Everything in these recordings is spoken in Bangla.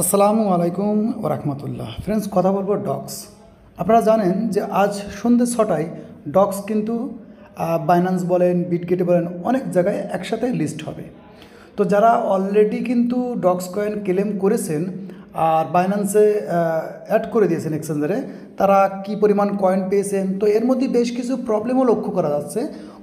আসসালামু আলাইকুম ওরহমতুল্লাহ। ফ্রেন্ডস, কথা বলবো ডক্স। আপনারা জানেন যে আজ সন্ধ্যে 6টায় ডক্স কিন্তু বাইন্যান্স বলেন, বিটগেটে বলেন, অনেক জায়গায় একসাথে লিস্ট হবে। তো যারা অলরেডি কিন্তু ডক্স কয়েন ক্লেম করেছেন আর বাইন্যান্সে অ্যাড করে দিয়েছেন এক্সচেঞ্জারে, তারা কি পরিমাণ কয়েন পেয়েছেন, তো এর মধ্যে বেশ কিছু প্রবলেমও লক্ষ্য করা যাচ্ছে।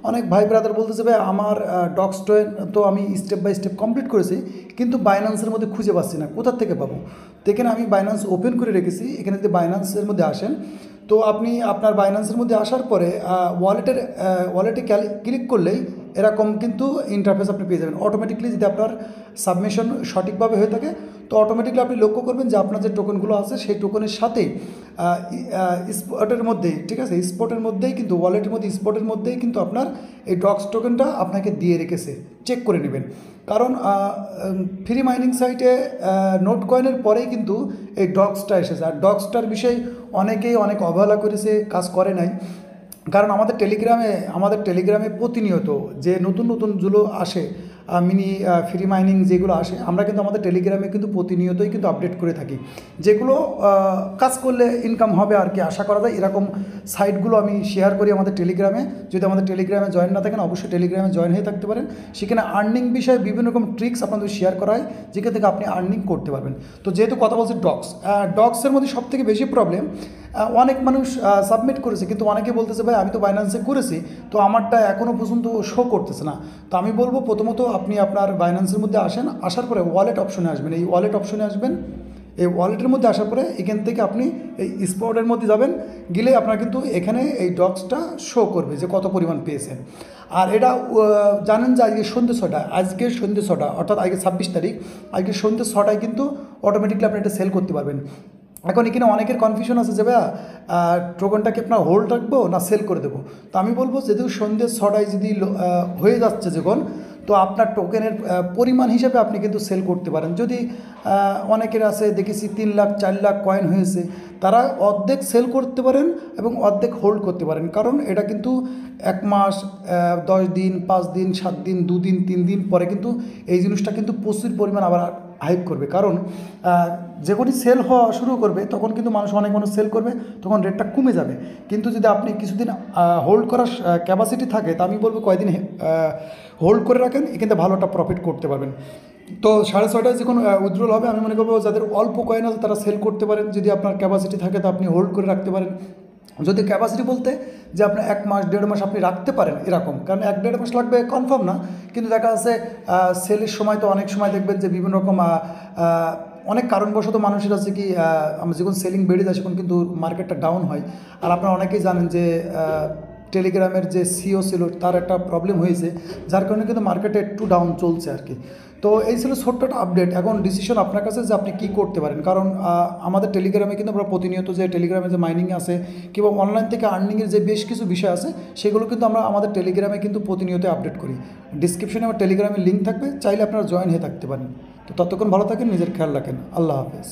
অনেক ভাই ব্রাদার বলতেছে, ভাই আমার ডক্স কয়েন তো আমি স্টেপ বাই স্টেপ কমপ্লিট করেছি, কিন্তু বাইন্যান্সের মধ্যে খুঁজে পাচ্ছি না, কোথা থেকে পাবো। তো এখানে আমি বাইন্যান্স ওপেন করে রেখেছি। এখানে যদি বাইন্যান্সের মধ্যে আসেন, তো আপনি আপনার বাইন্যান্সের মধ্যে আসার পরে ওয়ালেটে ক্লিক করলেই এরকম কিন্তু ইন্টারফেস আপনি পেয়ে যাবেন অটোমেটিকলি। যদি আপনার সাবমিশন সঠিকভাবে হয়ে থাকে, তো অটোমেটিকলি আপনি লক্ষ্য করবেন যে আপনার যে টোকেনগুলো আছে সেই টোকেনের সাথেই স্পটের মধ্যেই, ঠিক আছে, স্পটের মধ্যেই কিন্তু ওয়ালেটের মধ্যে স্পটের মধ্যেই কিন্তু আপনার এই ডক্স টোকেনটা আপনাকে দিয়ে রেখেছে। চেক করে নেবেন, কারণ ফ্রি মাইনিং সাইটে নোট কয়েনের পরেই কিন্তু এই ডক্সটা এসেছে। আর ডক্সটার বিষয়ে অনেকেই অনেক অবহেলা করেছে, কাজ করে নাই। কারণ আমাদের টেলিগ্রামে প্রতিনিয়ত যে নতুন নতুনগুলো আসে, মিনি ফ্রি মাইনিং যেগুলো আসে, আমরা কিন্তু আমাদের টেলিগ্রামে কিন্তু প্রতিনিয়তই কিন্তু আপডেট করে থাকি, যেগুলো কাজ করলে ইনকাম হবে আর কি আশা করা যায়। এরকম সাইটগুলো আমি শেয়ার করি আমাদের টেলিগ্রামে। যদি আমাদের টেলিগ্রামে জয়েন না থাকেন, অবশ্যই টেলিগ্রামে জয়েন হয়ে থাকতে পারেন। সেখানে আর্নিং বিষয়ে বিভিন্ন রকম ট্রিক্স আপনাদের শেয়ার করা হয়, যেখান থেকে আপনি আর্নিং করতে পারবেন। তো যেহেতু কথা বলছি ডক্সের মধ্যে সবথেকে বেশি প্রবলেম, অনেক মানুষ সাবমিট করেছে, কিন্তু অনেকে বলতেছে, ভাই আমি তো বাইন্যান্সে করেছি, তো আমারটা এখনও পর্যন্ত শো করতেছে না। তো আমি বলবো, প্রথমত আপনি আপনার বাইন্যান্সের মধ্যে আসেন, আসার পরে ওয়ালেট অপশনে আসবেন। এই ওয়ালেট অপশনে আসবেন, এই ওয়ালেটের মধ্যে আসার পরে এখান থেকে আপনি এই স্পটের মধ্যে যাবেন, গেলে আপনার কিন্তু এখানে এই ডক্সটা শো করবে যে কত পরিমাণ পেয়েছেন। আর এটা জানেন যে আজকে সন্ধ্যে 6টা, অর্থাৎ আজকে 26 তারিখ, আজকে সন্ধ্যে 6টায় কিন্তু অটোমেটিকলি আপনি এটা সেল করতে পারবেন। এখন এখানে অনেকের কনফিউশন আছে যে ভাইয়া টোকনটাকে আপনার হোল্ড রাখবো না সেল করে দেবো। তো আমি বলবো, যেহেতু সন্ধ্যে 6টায় যদি হয়ে যাচ্ছে যখন, তো আপনার টোকেনের পরিমাণ হিসেবে আপনি কিন্তু সেল করতে পারেন। যদি অনেকের আছে দেখেছি 3 লাখ 4 লাখ কয়েন হয়েছে, তারা অর্ধেক সেল করতে পারেন এবং অর্ধেক হোল্ড করতে পারেন। কারণ এটা কিন্তু 1 মাস, 10 দিন, 5 দিন, 7 দিন, 2 দিন, 3 দিন পরে কিন্তু এই জিনিসটা কিন্তু প্রচুর পরিমাণ আবার হাইপ করবে। কারণ যখনই সেল হওয়া শুরু করবে, তখন কিন্তু অনেক মানুষ সেল করবে, তখন রেটটা কমে যাবে। কিন্তু যদি আপনি কিছুদিন হোল্ড করার ক্যাপাসিটি থাকে, তা আমি বলবো কয়দিন হোল্ড করে রাখেন, এখানে ভালো একটা প্রফিট করতে পারবেন। তো 6:30টায় যখন উইথড্রল হবে, আমি মনে করবো যাদের অল্প কয়েন আছে তারা সেল করতে পারেন। যদি আপনার ক্যাপাসিটি থাকে, তো আপনি হোল্ড করে রাখতে পারেন। যদি ক্যাপাসিটি বলতে যে আপনার 1 মাস 1.5 মাস আপনি রাখতে পারেন এরকম, কারণ 1-1.5 মাস লাগবে কনফার্ম না, কিন্তু দেখা যাচ্ছে সেলের সময় তো অনেক সময় দেখবেন যে বিভিন্ন রকম অনেক কারণবশত মানুষের আছে কি, আমরা যখন সেলিং বেড়ে যায় তখন কিন্তু মার্কেটটা ডাউন হয়। আর আপনারা অনেকেই জানেন যে টেলিগ্রামের যে সিও ছিল, তার একটা প্রবলেম হয়েছে, যার কারণে কিন্তু মার্কেটে একটু ডাউন চলছে আর কি। তো এই ছিল ছোট্ট একটা আপডেট। এখন ডিসিশন আপনার কাছে যে আপনি কী করতে পারেন। কারণ আমাদের টেলিগ্রামে কিন্তু আমরা প্রতিনিয়ত যে টেলিগ্রামে যে মাইনিং আছে কিংবা অনলাইন থেকে আর্নিংয়ের যে বেশ কিছু বিষয় আছে, সেগুলো কিন্তু আমরা আমাদের টেলিগ্রামে কিন্তু প্রতিনিয়ত আপডেট করি। ডিসক্রিপশনে আমার টেলিগ্রামের লিঙ্ক থাকবে, চাইলে আপনারা জয়েন হয়ে থাকতে পারেন। তো ততক্ষণ ভালো থাকেন, নিজের খেয়াল রাখেন। আল্লাহ হাফেজ।